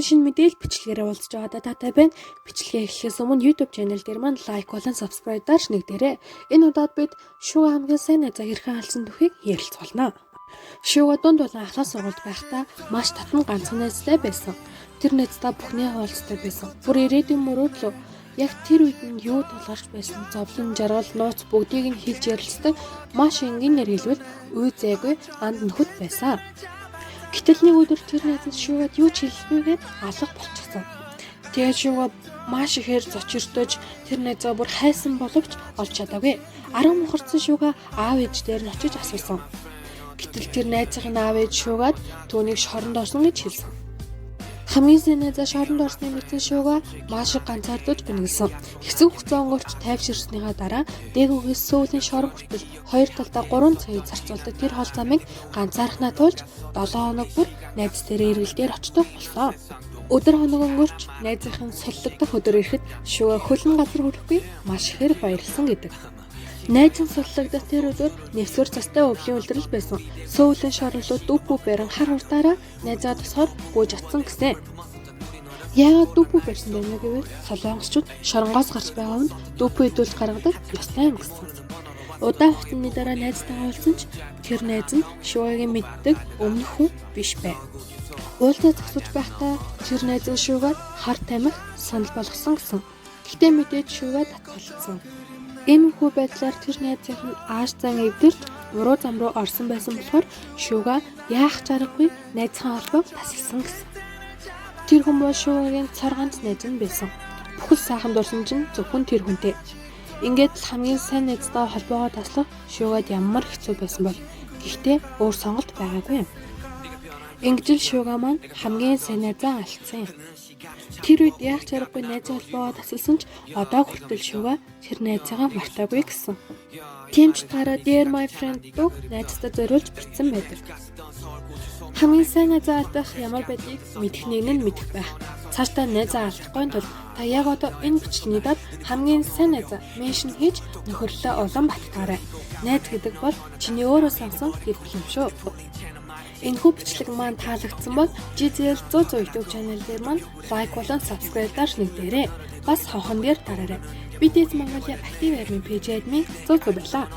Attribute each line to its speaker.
Speaker 1: шинэ мэдээлэл бичлэгээрээ уулзж байгаадаа таатай байна. Бичлэгээ эхлэхээс өмнө YouTube channel дээр маань лайк болон subscribe дарж нэгдээрэй. Энэ удаад бид Шуга хамгийн сайн найзаа хэрхэн алсан түүхийг ярилцуулна. Шуга дунд болон ахлах сургуульд байхдаа маш татан ганцхан найзтай байсан. Тэр найзтай бүхний хаалцтай байсан. Бүр ирээдүйн мөрөөдлөө яг тэр үед нь юу тулгарч байсан зовлон жаргал нууц бүгдийг нь хэлж ярилцдаг маш энгийнээр хэлбэл үе зайгүй анд нөхөд байсан. Гэтэл нэг өдөр тэр найз нь Шугад юу ч хэлэхгүйгээд алга болчихсон. Тэгээд Шуга маш ихээр зочиртож тэр найзаа бүр хайсан боловч олж чадаагүй. Арга мухарсан Шуга аав ээж дээр нь очиж асуусан. Гэтэл тэр найзын аав ээж Шугад түүнийг шоронд орсон гэж хэлсэн. Хамгийн сайн найзаа шоронд орсныг мэдсэн Шуга маш их ганцаардаж бэнгэлсэн. Хэсэг хугацаа өнгөрч тайвширсныхаа дараа дээгүүгээс сүүлийн шорон хүртэл хоёр талдаа 3 цагийг зарцуулдаг тэр хол замыг ганцаархнаа туулж 7 хоног бүр найз тэрээр эргэлдээр очдог болсон. Өдөр хоног өнгөрч найзынхын суллагдах өдөр ирэхэд Шуга хөлн газар хүрэхгүй маш ихээр баярлсан гэдэг. Найзын суллагдах тэр өдөр нэвсгэр цастай өвлийн үлрэл байсан. Сүүлийн шоронлууд дүүпүү барин хар хурдаараа найзаа тусгаар гүйж атсан гэсэн. Яагаад дүүпүү барьсан бэ гэвэл солонгосчууд шоронгоос гарч байгаа хүнд дүүпүү идүүл гаргадаг ёстой юм гэсэн. Удаан хугацааны дараа найзтайгаа уулзсан ч тэр найз нь Шугагийн мэддэг өмнөх хүн биш байв. Уулзаа зогсож байхдаа тэр найз нь Шугад хар тамхи санал болгосон гэсэн. Гэхдээ мэдээж Шуга татгалцсан. Энэ хүү байдлаар тэр найзын нь ааш зан эвдэрч буруу зам руу орсон байсан болохоор Шуга яах чаргагүй найзхан холбоог тасалсан гэсэн. Тэр хүн бол Шугагийн цар ганц найз нь байсан. Бүхэл сайхан дурсан чинь зөвхөн тэр хүнтэй. Ингээд л хамгийн сайн найзтай холбоогоо таслах Шугад ямар хэцүү байсан бол гэхдээ өөр сонголт байгаагүй юм. Ингэж л Шуга маань хамгийн сайн найзаа алдсан юм. Тэр үед яах чаргагүй найзын холбоогоо тасалсан ч одоо хүртэл Шуга тэр найзаагаа мартаагүй гэсэн. Тийм ч дараа Dear My Friend дуу найзтай зориулж бичсэн байдаг. Хамгийн сайн найзаа алдах ямар байдгийг мэдэх нэг нь мэдэх байх. Цаашдаа найзаа алдахгүй тул та яг одоо энэ бичлэгийн дад хамгийн сайн найзаа меншн хийж нөхөрлөлөө улам баттгаарай. Найз гэдэг бол чиний өөрөө сонсон хэлбэл юм шүү. Энэхүү бичлэг маань таалагдсан бол GZL 100 YouTube channel дээр маань лайк болон subscribe дарж нэгдээрэй. Бас хонхон дээр дараарай. BTS Mongolia актив админ пэйж админ 100 байлаа.